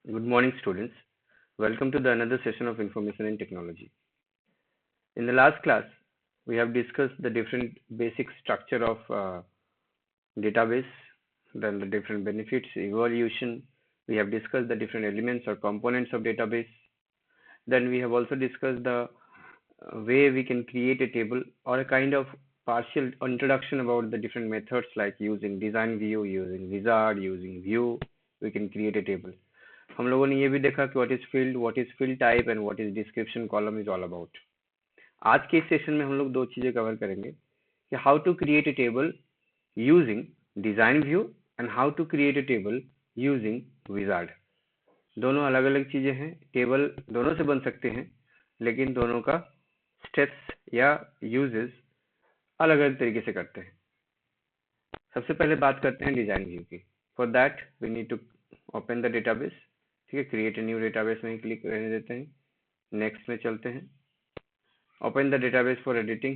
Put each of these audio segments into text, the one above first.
Good morning, students. Welcome to the another session of Information and Technology. In the last class, we have discussed the different basic structure of database, then the different benefits, evaluation. We have discussed the different elements or components of database. Then we have also discussed the way we can create a table or a kind of partial introduction about the different methods like using design view, using wizard, using view. We can create a table. हम लोगों ने ये भी देखा कि what is field type and what is description column is all about. आज के इस सेशन में हम लोग दो चीजें कवर करेंगे कि how to create a table using design view and how to create a table using wizard. दोनों अलग अलग चीजें हैं. टेबल दोनों से बन सकते हैं, लेकिन दोनों का स्टेप्स या यूजेस अलग अलग तरीके से करते हैं. सबसे पहले बात करते हैं डिजाइन व्यू की. For that we need to open the database. ठीक है, क्रिएट ए न्यू डेटाबेस में क्लिक करने देते हैं. नेक्स्ट में चलते हैं. Open the database for editing.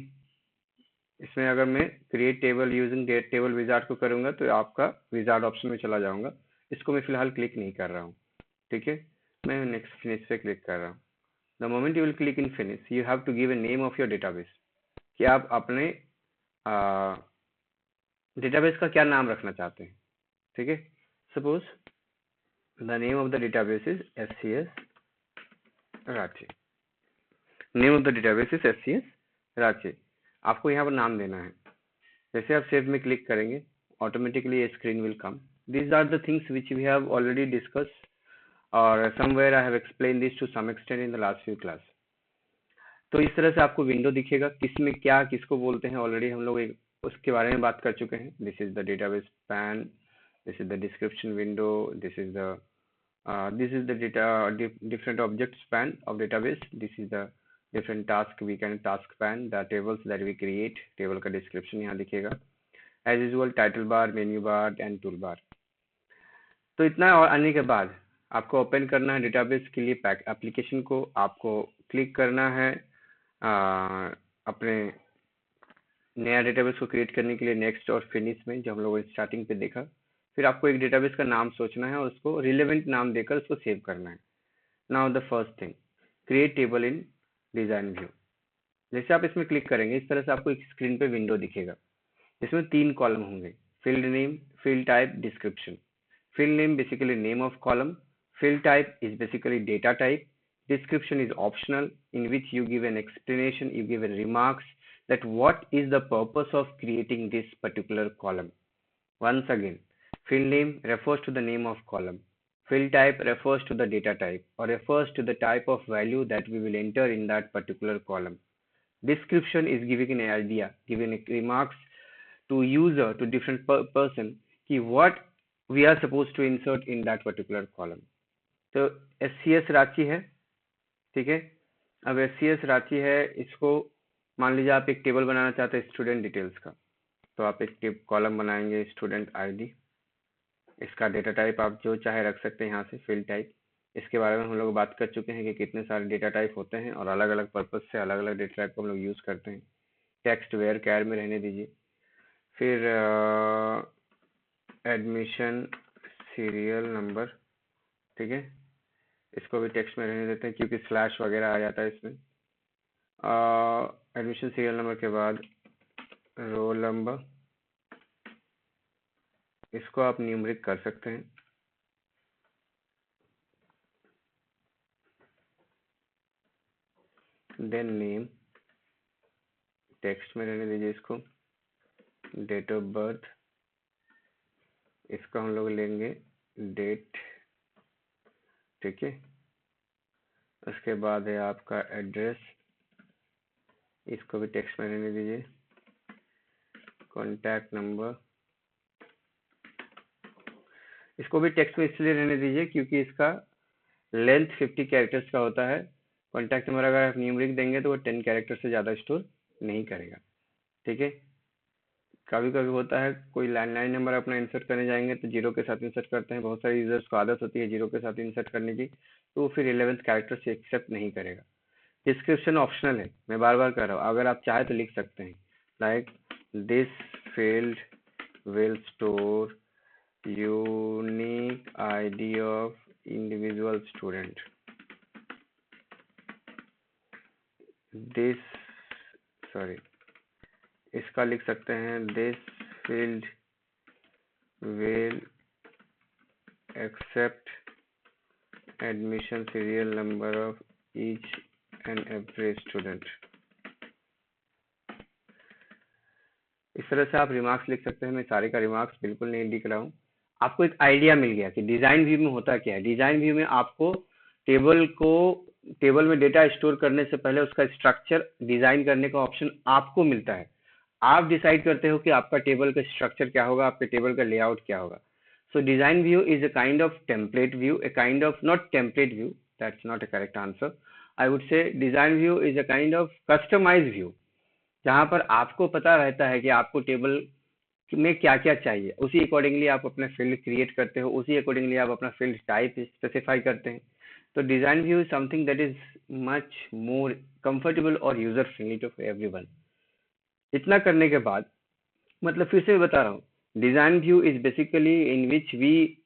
इसमें अगर मैं create table using table wizard को करूंगा तो आपका विजार्ड ऑप्शन में चला जाऊंगा. इसको मैं फिलहाल क्लिक नहीं कर रहा हूँ. ठीक है, मैं नेक्स्ट फिनिश पे क्लिक कर रहा हूँ. The moment you will click in finish you have to give a name of your database कि आप अपने डेटाबेस का क्या नाम रखना चाहते हैं. ठीक है, suppose the name of the database is SCS Ranchi. Name of the database is SCS Ranchi. आपको यहाँ पर नाम देना है. जैसे आप सेव में क्लिक करेंगे automatically a screen will come. These are the things which we have already discussed or somewhere I have explained this to some extent in the last few class. तो इस तरह से आपको विंडो दिखेगा. किसमें क्या किसको बोलते हैं ऑलरेडी हम लोग उसके बारे में बात कर चुके हैं. This is the database pan, this is the description window, this is the this is the data different object span of database. This is the different task we can task span, the tables that we create. Table का description यहाँ दिखेगा. As usual title bar, menu bar and tool bar. तो इतना और आने के बाद आपको ओपन करना है डेटाबेस के लिए पैक एप्लीकेशन को. आपको क्लिक करना है अपने नया डेटाबेस को क्रिएट करने के लिए नेक्स्ट और फिनिश में, जो हम लोगों ने स्टार्टिंग पे देखा. फिर आपको एक डेटाबेस का नाम सोचना है और उसको रिलेवेंट नाम देकर उसको सेव करना है. Now the first thing, create table in design view. जैसे आप इसमें क्लिक करेंगे इस तरह से आपको एक स्क्रीन पे विंडो दिखेगा. इसमें 3 कॉलम होंगे, field name, field type, description. Field name basically name of column, field type is basically data type, description is optional in which you give an explanation, you give a remarks that what is the purpose of creating this particular column. Once again, field name refers to the name of column. Field type refers to the data type or refers to the type of value that we will enter in that particular column. Description is giving an idea, giving remarks to user, to different person कि what we are supposed to insert in that particular column. तो SCS Ranchi है. ठीक है, अब SCS Ranchi है, इसको मान लीजिए आप एक टेबल बनाना चाहते हैं स्टूडेंट डिटेल्स का. तो आप एक कॉलम बनाएंगे स्टूडेंट आईडी. इसका डेटा टाइप आप जो चाहे रख सकते हैं यहाँ से. फील्ड टाइप, इसके बारे में हम लोग बात कर चुके हैं कि कितने सारे डेटा टाइप होते हैं और अलग अलग पर्पज से अलग अलग डेटा टाइप को हम लोग यूज करते हैं. टेक्स्ट वेयर कैर में रहने दीजिए. फिर एडमिशन सीरियल नंबर. ठीक है, इसको भी टेक्स्ट में रहने देते हैं क्योंकि स्लैश वगैरह आ जाता है इसमें. एडमिशन सीरियल नंबर के बाद रोल नंबर, इसको आप न्यूमरिक कर सकते हैं. देन नेम, टेक्स्ट में रहने दीजिए इसको. डेट ऑफ बर्थ, इसको हम लोग लेंगे डेट. ठीक है, उसके बाद है आपका एड्रेस, इसको भी टेक्स्ट में रहने दीजिए. कॉन्टैक्ट नंबर, इसको भी टेक्स्ट में इसलिए रहने दीजिए क्योंकि इसका लेंथ 50 कैरेक्टर्स का होता है. कॉन्टैक्ट नंबर अगर आप न्यूमरिक देंगे तो वो 10 कैरेक्टर से ज़्यादा स्टोर नहीं करेगा. ठीक है, कभी कभी होता है कोई लैंडलाइन नंबर अपना इंसर्ट करने जाएंगे तो जीरो के साथ इंसर्ट करते हैं. बहुत सारे यूजर्स को आदत होती है जीरो के साथ इंसर्ट करने की, तो फिर 11th कैरेक्टर से एक्सेप्ट नहीं करेगा. डिस्क्रिप्शन ऑप्शनल है, मैं बार बार कर रहा हूँ. अगर आप चाहे तो लिख सकते हैं like this field will store unique ID of individual student. This, sorry, इसका लिख सकते हैं this field will accept admission serial number of each and every student. इस तरह से आप रिमार्क्स लिख सकते हैं। मैं सारे का रिमार्क्स बिल्कुल नहीं लिख रहा हूँ। आपको एक आइडिया मिल गया कि डिजाइन व्यू में होता क्या है। डिजाइन व्यू में आपको टेबल में डेटा स्टोर करने से पहले उसका स्ट्रक्चर डिजाइन करने का ऑप्शन आपको मिलता है। आप डिसाइड करते हो कि आपका टेबल का स्ट्रक्चर क्या होगा, आपके टेबल का लेआउट क्या होगा। So design view is a kind of template view, a kind of, not template view, that's not a correct answer. I would say design view is a kind of customized view, जहां पर आपको पता रहता है कि आपको table में क्या क्या चाहिए, उसी अकॉर्डिंगली आप अपना फील्ड क्रिएट करते हो, उसी अकॉर्डिंगली आप अपना फील्ड टाइप स्पेसिफाई करते हैं। तो design view is something that is much more comfortable और यूजर फ्रेंडली टू एवरीवन। इतना करने के बाद, मतलब फिर से बता रहा हूँ, design view is basically in which we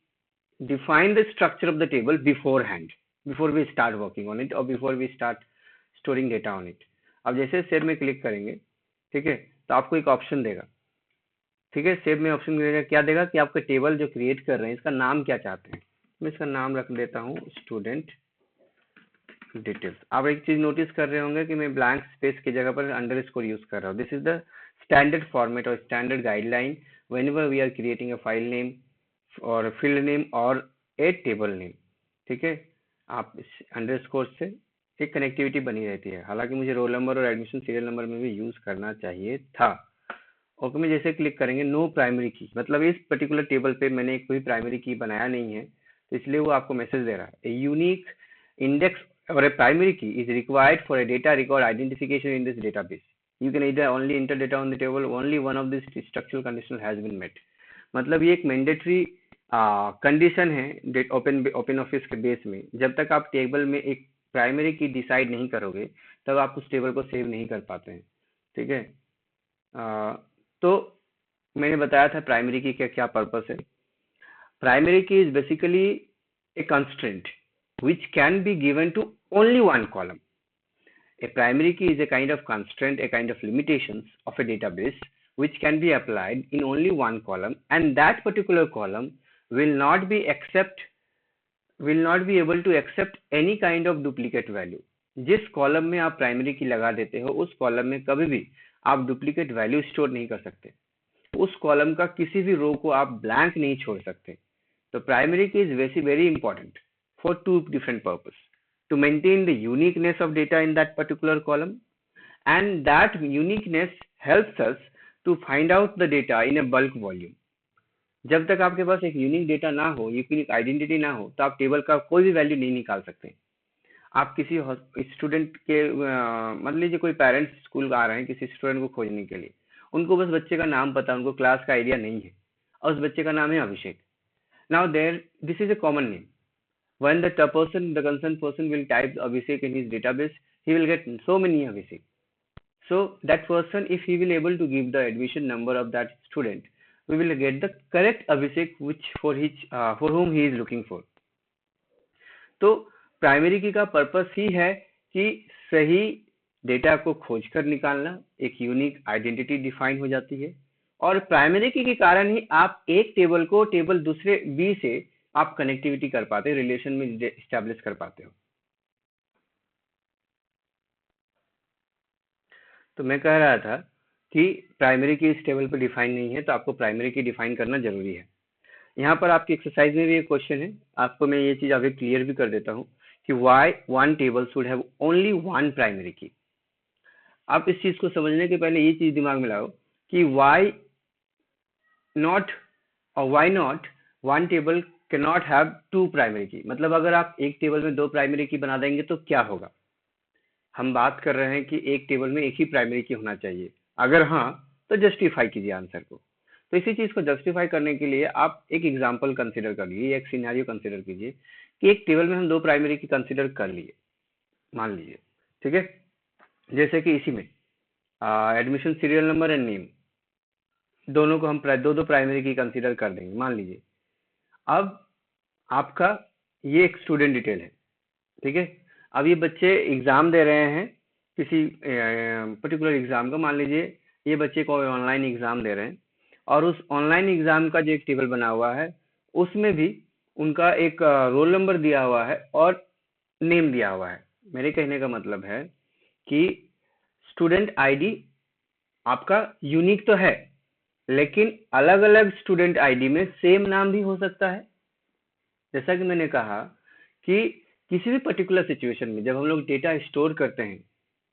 define the structure of the table beforehand, before we start working on it or before we start storing data on it. अब जैसे सेव में क्लिक करेंगे, ठीक है, तो आपको एक ऑप्शन देगा। ठीक है, सेव में ऑप्शन देगा, क्या देगा कि आपका टेबल जो क्रिएट कर रहे हैं इसका नाम क्या चाहते हैं। मैं इसका नाम रख देता हूँ स्टूडेंट डिटेल्स। आप एक चीज नोटिस कर रहे होंगे कि मैं ब्लैंक स्पेस की जगह पर अंडरस्कोर यूज कर रहा हूँ। This is the standard format और standard guideline whenever we are creating a file name और फील्ड नेम और ए टेबल नेम। ठीक है, आप अंडरस्कोर से एक कनेक्टिविटी बनी रहती है। हालांकि मुझे रोल नंबर और एडमिशन सीरियल नंबर में भी यूज करना चाहिए था। ओके, में जैसे क्लिक करेंगे नो प्राइमरी की, मतलब इस पर्टिकुलर टेबल पे मैंने कोई प्राइमरी की बनाया नहीं है, तो इसलिए वो आपको मैसेज दे रहा है a unique index or a primary key is required for a data record identification in this database. You can either only enter data on the table, only one of these structural conditions has been met. मतलब ये एक mandatory condition है open office के base में। जब तक आप table में एक प्राइमरी की डिसाइड नहीं करोगे तब आप उस टेबल को सेव नहीं कर पाते हैं। ठीक है, तो मैंने बताया था प्राइमरी की क्या क्या पर्पस है। प्राइमरी की is basically A constraint which can be given to only one column. A primary key is a kind of constraint, a kind of limitations of a database which can be applied in only one column, and that particular column will not be able to accept any kind of duplicate value. जिस column में आप primary की लगा देते हो उस column में कभी भी आप डुप्लीकेट वैल्यू स्टोर नहीं कर सकते। उस कॉलम का किसी भी रो को आप ब्लैंक नहीं छोड़ सकते। तो प्राइमरी की is very important for two different purposes: to maintain the uniqueness of data in that particular column, and that uniqueness helps us to find out the data in a bulk volume. जब तक आपके पास एक unique data ना हो, unique identity ना हो, तो आप टेबल का कोई भी वैल्यू नहीं निकाल सकते। आप किसी स्टूडेंट के मान लीजिए कोई पेरेंट्स स्कूल आ रहे हैं किसी स्टूडेंट को खोजने के लिए, उनको बस बच्चे का नाम पता, उनको क्लास का आइडिया नहीं है, और उस बच्चे का नाम है Abhishek. Now there this is a common name. When the concerned person will type Abhishek in his database, he will get so many Abhishek. So that person, if he will able to give the admission number of that student, we will get the correct Abhishek for whom he is looking for. तो primary की का purpose ही है कि सही data को खोजकर निकालना, एक unique identity define हो जाती है, और प्राइमरी की के कारण ही आप एक टेबल को टेबल दूसरे बी से आप कनेक्टिविटी कर पाते हो, रिलेशन में एस्टैब्लिश कर पाते हो। तो मैं कह रहा था कि प्राइमरी की इस टेबल पर डिफाइन नहीं है, तो आपको प्राइमरी की डिफाइन करना जरूरी है। यहाँ पर आपकी एक्सरसाइज में भी एक क्वेश्चन है, आपको मैं ये चीज अभी क्लियर भी कर देता हूँ कि why one table should have only one primary key. आप इस चीज को समझने के पहले ये चीज दिमाग में लाओ कि why not one table cannot have two primary key। मतलब अगर आप एक टेबल में दो प्राइमरी की बना देंगे तो क्या होगा। हम बात कर रहे हैं कि एक टेबल में एक ही प्राइमरी की होना चाहिए, अगर हाँ तो जस्टिफाई कीजिए आंसर को। तो इसी चीज को जस्टिफाई करने के लिए आप एक एग्जांपल कंसीडर कर लीजिए, एक सिनेरियो कंसीडर कीजिए कि एक टेबल में हम दो प्राइमरी की कंसीडर कर लिए, मान लीजिए। ठीक है, जैसे कि इसी में admission serial number and name, दोनों को हम दो प्राइमरी की कंसीडर कर देंगे, मान लीजिए। अब आपका ये एक स्टूडेंट डिटेल है, ठीक है। अब ये बच्चे एग्जाम दे रहे हैं किसी पर्टिकुलर एग्जाम का, मान लीजिए ये बच्चे कोई ऑनलाइन एग्जाम दे रहे हैं, और उस ऑनलाइन एग्जाम का जो एक टेबल बना हुआ है उसमें भी उनका एक रोल नंबर दिया हुआ है और नेम दिया हुआ है। मेरे कहने का मतलब है कि स्टूडेंट आईडी आपका यूनिक तो है, लेकिन अलग अलग स्टूडेंट आईडी में सेम नाम भी हो सकता है। जैसा कि मैंने कहा कि किसी भी पर्टिकुलर सिचुएशन में जब हम लोग डेटा स्टोर करते हैं,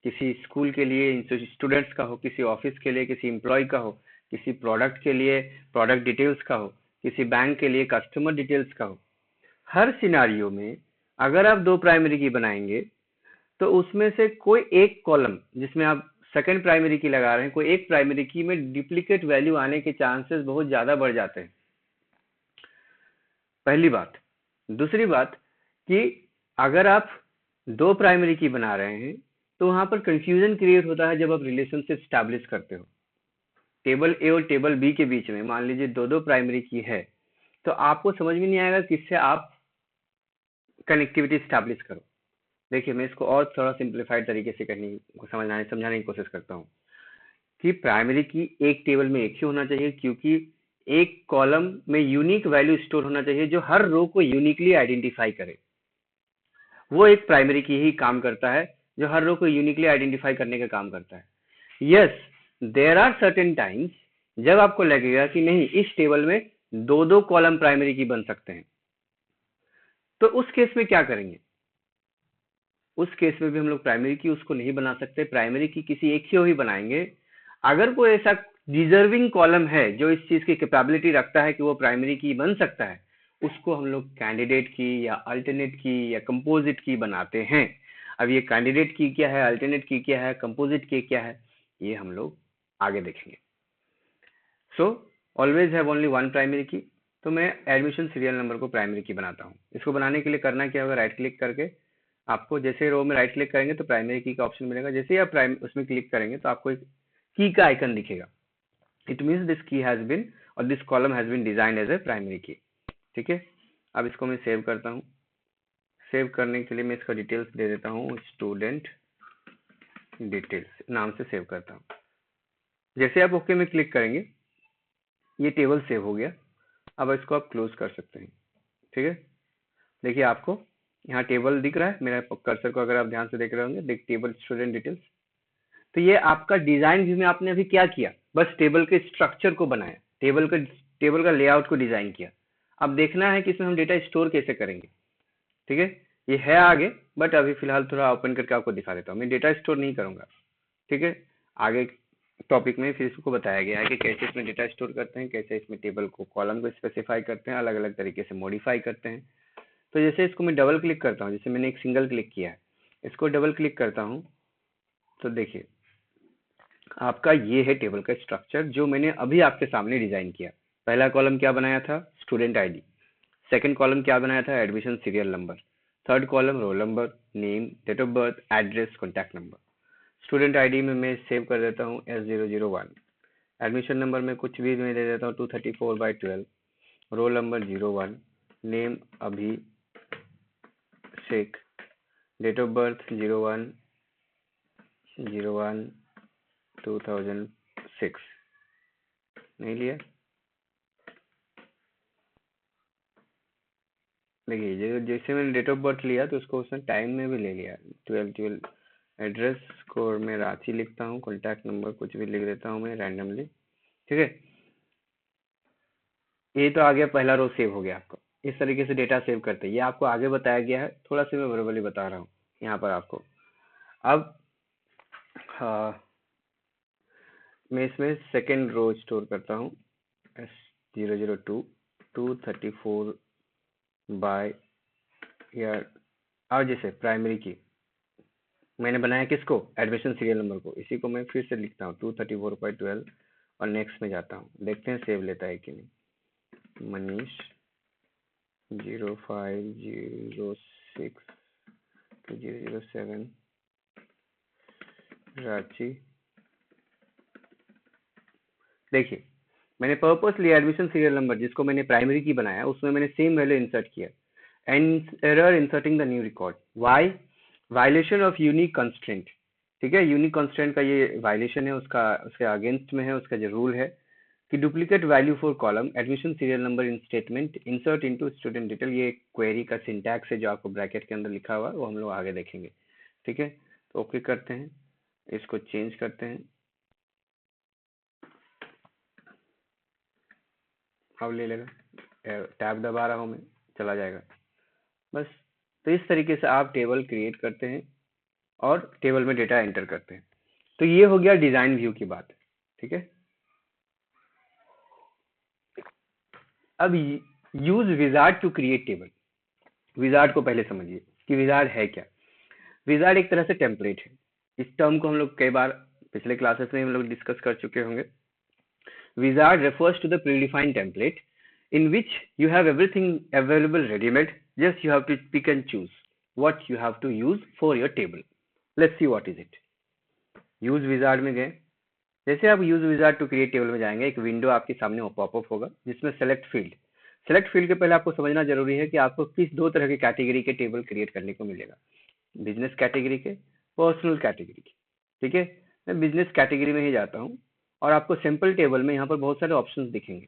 किसी स्कूल के लिए स्टूडेंट्स का हो, किसी ऑफिस के लिए किसी एम्प्लॉय का हो, किसी प्रोडक्ट के लिए प्रोडक्ट डिटेल्स का हो, किसी बैंक के लिए कस्टमर डिटेल्स का हो, हर सिनारियो में अगर आप दो प्राइमरी की बनाएंगे तो उसमें से कोई एक कॉलम जिसमें आप सेकंड प्राइमरी की लगा रहे हैं, कोई एक प्राइमरी की में डुप्लीकेट वैल्यू आने के चांसेस बहुत ज्यादा बढ़ जाते हैं, पहली बात। दूसरी बात कि अगर आप दो प्राइमरी की बना रहे हैं तो वहां पर कंफ्यूजन क्रिएट होता है जब आप रिलेशनशिप स्टैब्लिश करते हो। टेबल ए और टेबल बी के बीच में मान लीजिए दो दो प्राइमरी की है, तो आपको समझ में नहीं आएगा किससे आप कनेक्टिविटी स्टैब्लिश करो। देखिए, मैं इसको और थोड़ा सिंप्लीफाइड तरीके से समझाने की कोशिश करता हूँ कि प्राइमरी की एक टेबल में एक ही होना चाहिए, क्योंकि एक कॉलम में यूनिक वैल्यू स्टोर होना चाहिए जो हर रो को यूनिकली आइडेंटिफाई करे। वो एक प्राइमरी की ही काम करता है जो हर रो को यूनिकली आइडेंटिफाई करने का काम करता है। Yes, there are certain times जब आपको लगेगा कि नहीं, इस टेबल में दो दो कॉलम प्राइमरी की बन सकते हैं, तो उस केस में क्या करेंगे? उस केस में भी हम लोग प्राइमरी की उसको नहीं बना सकते, प्राइमरी की किसी एक ही बनाएंगे। अगर कोई ऐसा डिजर्विंग कॉलम है जो इस चीज की कैपेबिलिटी रखता है कि वो प्राइमरी की बन सकता है, उसको हम लोग कैंडिडेट की या अल्टरनेट की या कंपोजिट की बनाते हैं। अब ये कैंडिडेट की क्या है, अल्टरनेट की क्या है, कंपोजिट की क्या है, ये हम लोग आगे देखेंगे। So always have only one primary की। तो मैं एडमिशन सीरियल नंबर को प्राइमरी की बनाता हूँ। इसको बनाने के लिए करना क्या होगा, राइट क्लिक करके आपको जैसे रो में राइट क्लिक करेंगे तो प्राइमरी की का ऑप्शन मिलेगा। जैसे ही आप उसमें क्लिक करेंगे तो आपको एक की का आइकन दिखेगा। It means this key has been और this column has been design as a primary key. ठीक है, अब इसको मैं सेव करता हूँ। सेव करने के लिए मैं इसका डिटेल्स दे देता हूँ, स्टूडेंट डिटेल्स नाम से सेव करता हूँ। जैसे आप ओके में क्लिक करेंगे ये टेबल सेव हो गया। अब इसको आप क्लोज कर सकते हैं। ठीक है, देखिए आपको यहाँ टेबल दिख रहा है, मेरा कर्सर को अगर आप ध्यान से देख रहे होंगे, देख टेबल स्टूडेंट डिटेल्स। तो ये आपका डिजाइन व्यू में आपने अभी क्या किया, बस टेबल के स्ट्रक्चर को बनाया, टेबल का लेआउट को डिजाइन किया। अब देखना है कि इसमें हम डेटा स्टोर कैसे करेंगे। ठीक है, ये है आगे, बट अभी फिलहाल थोड़ा ओपन करके आपको दिखा देता हूँ। मैं डेटा स्टोर नहीं करूंगा, ठीक है। आगे टॉपिक में फिर इसको बताया गया है कि कैसे इसमें डेटा स्टोर करते हैं, कैसे इसमें टेबल को कॉलम को स्पेसिफाई करते हैं, अलग अलग तरीके से मॉडिफाई करते हैं। तो जैसे इसको मैं डबल क्लिक करता हूँ, जैसे मैंने एक सिंगल क्लिक किया है, इसको डबल क्लिक करता हूँ तो देखिए आपका ये है टेबल का स्ट्रक्चर जो मैंने अभी आपके सामने डिजाइन किया। पहला कॉलम क्या बनाया था, स्टूडेंट आईडी। सेकंड कॉलम क्या बनाया था, admission serial number. Third column roll number, name, date of birth, address, contact number. Student ID में मैं सेव कर देता हूँ S001। एडमिशन नंबर में कुछ भी मैं दे देता हूँ 234/12। Roll number 01, name Abhishek, date of birth 01/01/2006। नहीं लिया, देखिए जैसे मैंने डेट ऑफ बर्थ लिया तो उसको उसने टाइम में भी ले लिया, 12/12। एड्रेस को मैं रांची लिखता हूँ, कॉन्टैक्ट नंबर कुछ भी लिख देता हूँ मैं रैंडमली। ठीक है, ये तो आ गया, पहला रो सेव हो गया आपका। इस तरीके से डेटा सेव करते हैं, ये आपको आगे बताया गया है, थोड़ा सा मैं वर्बली बता रहा हूँ यहाँ पर आपको। अब मैं इसमें सेकेंड रो स्टोर करता हूँ, S002 234 बाय ईयर। और जैसे प्राइमरी की मैंने बनाया किसको, एडमिशन सीरियल नंबर को, इसी को मैं फिर से लिखता हूँ 234/12 और नेक्स्ट में जाता हूँ, देखते हैं सेव लेता है कि नहीं। मनीष 0506/007 रांची। देखिए मैंने पर्पस लिया एडमिशन सीरियल नंबर जिसको मैंने प्राइमरी की बनाया, उसमें मैंने सेम वैल्यू इंसर्ट किया। and error inserting the new record. Why? Violation of unique constraint. ठीक है, यूनिक कंस्ट्रेंट का ये वायलेशन है, उसके अगेंस्ट में है, उसका जो रूल है कि duplicate value for column admission serial number in statement insert into student detail, ये क्वेरी का सिंटैक्स है जो आपको ब्रैकेट के अंदर लिखा हुआ है, वो हम लोग आगे देखेंगे। ठीक है, तो ओके करते हैं, इसको चेंज करते हैं, अब ले लेगा, टैब दबा रहा हूँ मैं, चला जाएगा बस। तो इस तरीके से आप टेबल क्रिएट करते हैं और टेबल में डेटा एंटर करते हैं। तो ये हो गया डिजाइन व्यू की बात। ठीक है, अब use wizard to create table. Wizard को पहले समझिए कि विजार्ड है क्या। विजार्ड एक तरह से टेम्पलेट है। इस टर्म को हम लोग कई बार पिछले क्लासेस में हम लोग डिस्कस कर चुके होंगे। Wizard refers to the predefined template in which you have everything available ready-made, just you have to pick and choose what you have to use for your table. Let's see what is it. Use wizard में गए, जैसे आप use wizard to create table में जाएंगे, एक window आपके सामने popup होगा जिसमें सेलेक्ट फील्ड के पहले आपको समझना जरूरी है कि आपको किस दो तरह के कैटेगरी के टेबल क्रिएट करने को मिलेगा, बिजनेस कैटेगरी के, पर्सनल कैटेगरी के। ठीक है, मैं बिजनेस कैटेगरी में ही जाता हूँ और आपको सिंपल टेबल में यहाँ पर बहुत सारे ऑप्शंस दिखेंगे।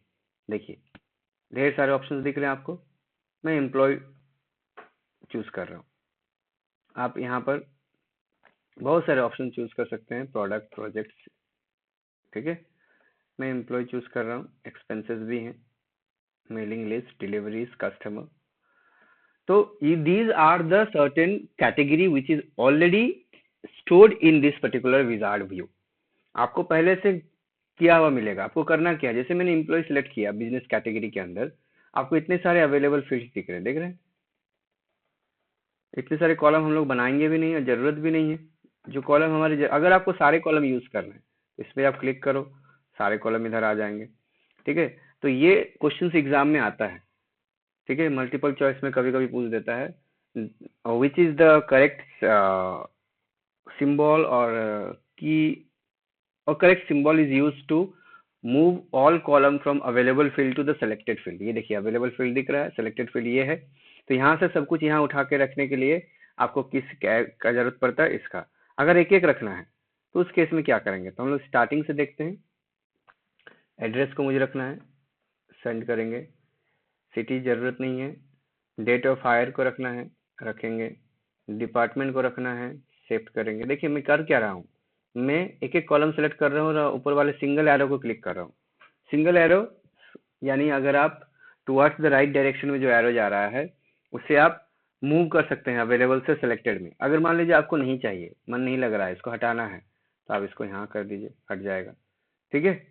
देखिए ढेर सारे ऑप्शंस दिख रहे हैं आपको। मैं एम्प्लॉय चूज कर रहा हूँ, आप यहाँ पर बहुत सारे ऑप्शन चूज कर सकते हैं, प्रोडक्ट, प्रोजेक्ट्स। ठीक है, मैं एम्प्लॉय चूज कर रहा हूँ, एक्सपेंसेस भी हैं, मेलिंग लिस्ट, डिलीवरीज, कस्टमर। तो these are the certain category which is already stored in this particular wizard view. आपको पहले से किया हुआ मिलेगा। आपको करना क्या है, जैसे मैंने एम्प्लॉय सिलेक्ट किया बिजनेस कैटेगरी के अंदर, आपको इतने सारे अवेलेबल फील्ड्स दिख रहे हैं, देख रहे हैं? इतने सारे कॉलम हम लोग बनाएंगे भी नहीं और जरूरत भी नहीं है। जो कॉलम हमारे, अगर आपको सारे कॉलम यूज करना है तो इस पर आप क्लिक करो, सारे कॉलम इधर आ जाएंगे। ठीक है, तो ये क्वेश्चन एग्जाम में आता है। ठीक है, मल्टीपल चॉइस में कभी कभी पूछ देता है which is the correct symbol और की, और correct symbol is use to move all column from available field to the selected field. ये देखिए अवेलेबल फील्ड दिख रहा है, सिलेक्टेड फील्ड ये है। तो यहाँ से सब कुछ यहाँ उठा के रखने के लिए आपको किस का जरूरत पड़ता है, इसका। अगर एक एक रखना है तो उस केस में क्या करेंगे, तो हम लोग स्टार्टिंग से देखते हैं। एड्रेस को मुझे रखना है, सेंड करेंगे। सिटी जरूरत नहीं है। डेट ऑफ हायर को रखना है, रखेंगे। डिपार्टमेंट को रखना है, शिफ्ट करेंगे। देखिए मैं कर क्या रहा हूँ, मैं एक एक कॉलम सेलेक्ट कर रहा हूँ और ऊपर वाले सिंगल एरो को क्लिक कर रहा हूँ। सिंगल एरो यानी अगर आप टुवर्ड्स द राइट डायरेक्शन में जो एरो जा रहा है उससे आप मूव कर सकते हैं अवेलेबल से सिलेक्टेड में। अगर मान लीजिए आपको नहीं चाहिए, मन नहीं लग रहा है, इसको हटाना है, तो आप इसको यहाँ कर दीजिए, हट जाएगा। ठीक है,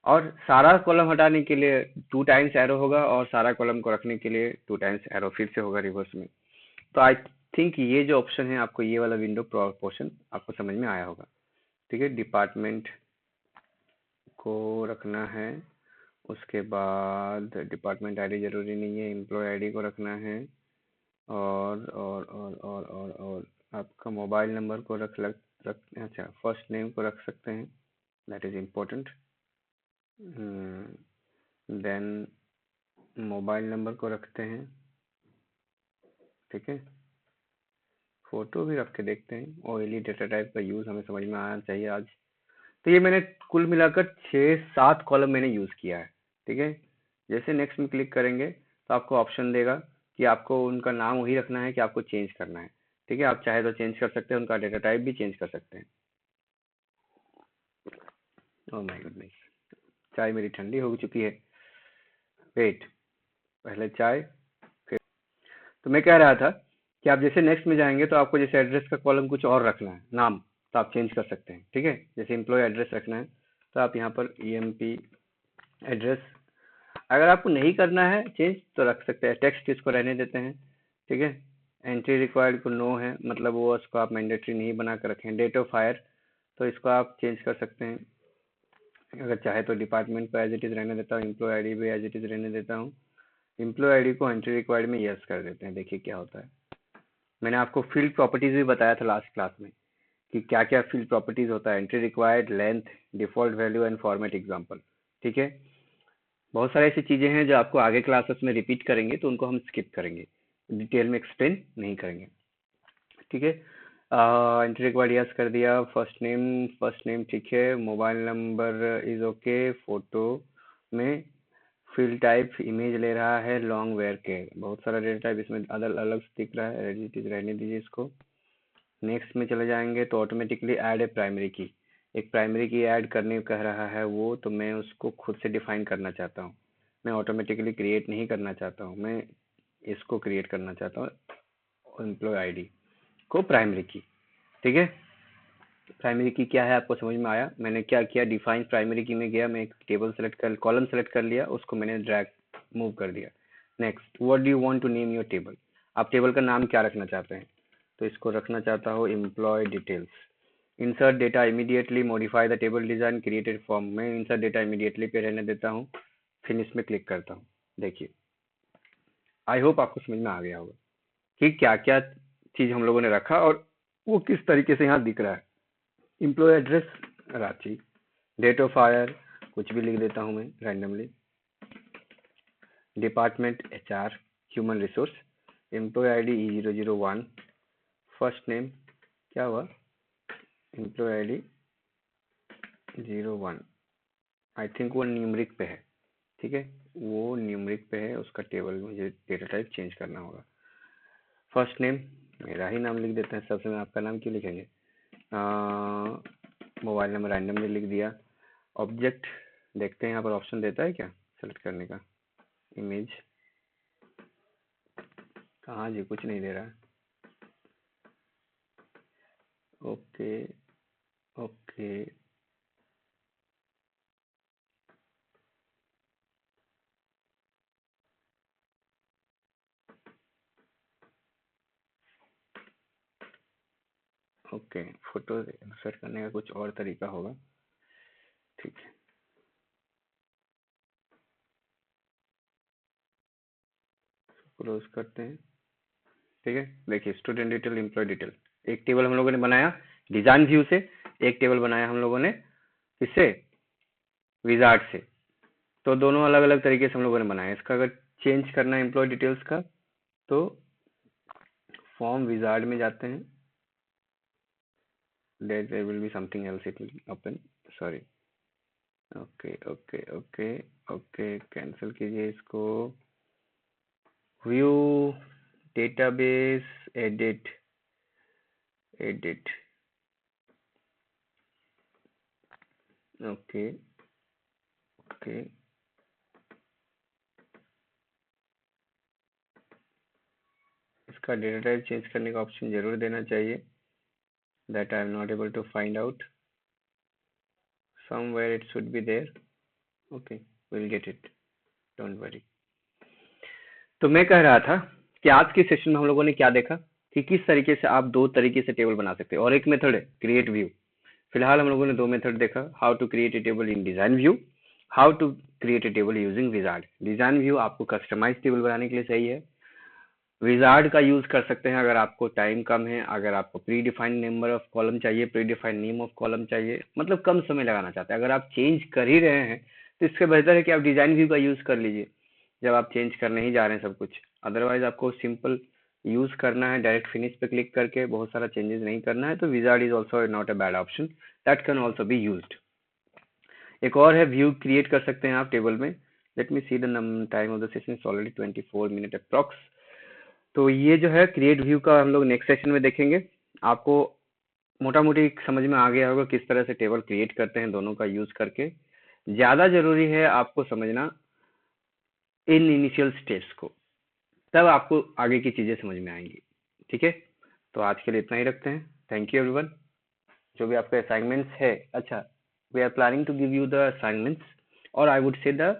और सारा कॉलम हटाने के लिए 2 टाइम्स एरो होगा और सारा कॉलम को रखने के लिए 2 टाइम्स एरो फिर से होगा रिवर्स में। तो आई थिंक ये जो ऑप्शन है, आपको ये वाला विंडो पोर्शन आपको समझ में आया होगा। ठीक है, डिपार्टमेंट को रखना है, उसके बाद डिपार्टमेंट आईडी जरूरी नहीं है, एम्प्लॉय आईडी को रखना है, और आपका मोबाइल नंबर को रख अच्छा फर्स्ट नेम को रख सकते हैं, that is important. Then mobile number को रखते हैं। ठीक है, फोटो भी रख के देखते हैं। ऑयली डेटा टाइप का यूज हमें समझ में आना चाहिए आज। तो ये मैंने कुल मिलाकर 6-7 कॉलम मैंने यूज किया है। ठीक है, जैसे नेक्स्ट में क्लिक करेंगे तो आपको ऑप्शन देगा कि आपको उनका नाम वही रखना है कि आपको चेंज करना है। ठीक है, आप चाहे तो चेंज कर सकते हैं, उनका डेटा टाइप भी चेंज कर सकते हैं। ओह माय गुडनेस, चाय मेरी ठंडी हो चुकी है। वेट, पहले चाय फिर। तो मैं कह रहा था कि आप जैसे नेक्स्ट में जाएंगे तो आपको जैसे एड्रेस का कॉलम कुछ और रखना है, नाम, तो आप चेंज कर सकते हैं। ठीक है, जैसे एम्प्लॉय एड्रेस रखना है तो आप यहाँ पर EMP एड्रेस, अगर आपको नहीं करना है चेंज तो रख सकते हैं। टेक्स्ट इसको रहने देते हैं। ठीक है, एंट्री रिक्वायर्ड को नो है, मतलब वो उसको आप मैंडेटरी नहीं बना कर रखें। डेट ऑफ हायर तो इसको आप चेंज कर सकते हैं, अगर चाहे तो डिपार्टमेंट को एज इट इज रहने देता हूँ, एम्प्लॉय आईडी भी एज इट इज रहने देता हूँ। एम्प्लॉय आईडी को एंट्री रिक्वायर्ड में यस कर देते हैं। देखिए क्या होता है। मैंने आपको फील्ड प्रॉपर्टीज भी बताया था लास्ट क्लास में कि क्या क्या फील्ड प्रॉपर्टीज होता है, entry required, length, default value and format example. ठीक है, बहुत सारी ऐसी चीजें हैं जो आपको आगे क्लासेस में रिपीट करेंगे तो उनको हम स्किप करेंगे। डिटेल में एक्सप्लेन नहीं करेंगे, ठीक है। एंट्री रिक्वायर्ड यस कर दिया, फर्स्ट नेम ठीक है, mobile number is okay, photo में फील्ड टाइप इमेज ले रहा है, लॉन्ग वेयर के, बहुत सारा डेटा टाइप इसमें अलग अलग दिख रहा है, रहने दीजिए इसको। नेक्स्ट में चले जाएंगे तो ऑटोमेटिकली ऐड ए प्राइमरी की, एक प्राइमरी की ऐड करने कह रहा है वो, तो मैं उसको खुद से डिफाइन करना चाहता हूँ, मैं ऑटोमेटिकली क्रिएट नहीं करना चाहता हूँ, मैं इसको क्रिएट करना चाहता हूँ, एम्प्लॉय आईडी को प्राइमरी की, ठीक है। प्राइमरी की क्या है आपको समझ में आया। मैंने क्या किया, डिफाइन प्राइमरी की में गया, मैं एक टेबल सेलेक्ट कर, कॉलम सेलेक्ट कर लिया, उसको मैंने ड्रैग मूव कर दिया। Next, what do you want to name your table, आप टेबल का नाम क्या रखना चाहते हैं, तो इसको रखना चाहता हूँ employee details. Insert data immediately, modify the table design, created form, मैं इंसर्ट डेटा इमीडिएटली पे रहने देता हूँ, फिनिश में क्लिक करता हूँ। देखिए, आई होप आपको समझ में आ गया होगा कि क्या क्या चीज हम लोगों ने रखा और वो किस तरीके से यहाँ दिख रहा है। Employee address Ranchi, date of hire कुछ भी लिख देता हूँ मैं randomly, department HR human resource, employee ID E001, first name क्या हुआ, एम्प्लॉय आईडी 01, आई थिंक वो न्यूमरिक पे है, ठीक है, वो न्यूमरिक पे है, उसका टेबल मुझे डेटा टाइप चेंज करना होगा। फर्स्ट नेम मेरा ही नाम लिख देते हैं, सबसे में आपका नाम क्यों लिखेंगे, मोबाइल नंबर रैंडमली लिख दिया। ऑब्जेक्ट देखते हैं यहाँ पर ऑप्शन देता है क्या सेलेक्ट करने का, इमेज कहाँ जी, कुछ नहीं दे रहा है। Okay okay, okay, photo insert करने का कुछ और तरीका होगा, ठीक है। क्लोज करते हैं, ठीक है। देखिए, स्टूडेंट डिटेल, एम्प्लॉय डिटेल, एक टेबल हम लोगों ने बनाया डिजाइन व्यू से, एक टेबल बनाया हम लोगों ने किससे, विजार्ड से, तो दोनों अलग अलग तरीके से हम लोगों ने बनाया। इसका अगर चेंज करना है एम्प्लॉय डिटेल्स का, तो फॉर्म विजार्ड में जाते हैं, there will be something else it will open, sorry, okay okay okay okay, cancel कीजिए इसको, view database, edit edit, okay okay, इसका डेटा टाइप चेंज करने का ऑप्शन जरूर देना चाहिए, that I am not able to find out, somewhere it should be there, okay, we'll get it, don't worry। तो मैं कह रहा था कि आज के सेशन में हम लोगों ने क्या देखा कि किस तरीके से आप दो तरीके से टेबल बना सकते हैं, और एक मेथड है क्रिएट व्यू। फिलहाल हम लोगों ने दो मेथड देखा, how to create a table in design view, how to create a table using wizard. Design view आपको कस्टमाइज टेबल बनाने के लिए सही है, विजार्ड का यूज कर सकते हैं अगर आपको टाइम कम है, अगर आपको predefined number of column चाहिए, predefined name of column चाहिए, मतलब कम समय लगाना चाहते हैं। अगर आप चेंज कर ही रहे हैं तो इससे बेहतर है कि आप डिजाइन व्यू का यूज कर लीजिए जब आप चेंज करने ही जा रहे हैं सब कुछ। अदरवाइज आपको सिंपल यूज करना है, डायरेक्ट फिनिश पे क्लिक करके बहुत सारा चेंजेस नहीं करना है, तो wizard is also not a bad option, that can also be used. एक और है, व्यू क्रिएट कर सकते हैं आप टेबल में। Let me see the time of the session is already 24 minute approx. तो ये जो है क्रिएट व्यू का हम लोग नेक्स्ट सेशन में देखेंगे। आपको मोटा मोटी समझ में आ गया होगा किस तरह से टेबल क्रिएट करते हैं दोनों का यूज करके। ज्यादा जरूरी है आपको समझना इन इनिशियल स्टेप्स को, तब आपको आगे की चीजें समझ में आएंगी, ठीक है। तो आज के लिए इतना ही रखते हैं, थैंक यू एवरीवन। जो भी आपके असाइनमेंट्स है, अच्छा, we are planning to give you the assignments, और I would say the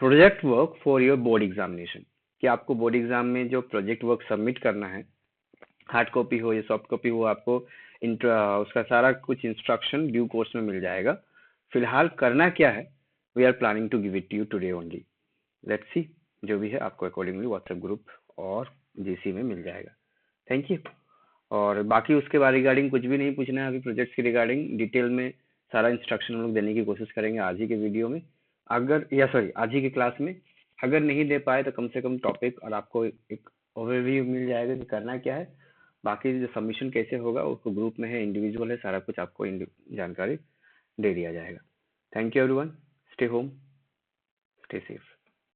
project work for your board examination, कि आपको बोर्ड एग्जाम में जो प्रोजेक्ट वर्क सबमिट करना है, हार्ड कॉपी हो या सॉफ्ट कॉपी हो, आपको उसका सारा कुछ इंस्ट्रक्शन ड्यू कोर्स में मिल जाएगा। फिलहाल करना क्या है, we are planning to give it to you today only, let's see, जो भी है आपको अकॉर्डिंगली व्हाट्सएप ग्रुप और जीसी में मिल जाएगा। Thank you. और बाकी उसके बारे रिगार्डिंग कुछ भी नहीं पूछना है अभी, प्रोजेक्ट की रिगार्डिंग डिटेल में सारा इंस्ट्रक्शन हम लोग देने की कोशिश करेंगे आज ही के वीडियो में, अगर या सॉरी आज ही के क्लास में। अगर नहीं दे पाए तो कम से कम टॉपिक और आपको एक ओवरव्यू मिल जाएगा कि करना क्या है। बाकी जो सबमिशन कैसे होगा उसको ग्रुप में है, इंडिविजुअल है, सारा कुछ आपको जानकारी दे दिया जाएगा। Thank you everyone, stay home, stay safe.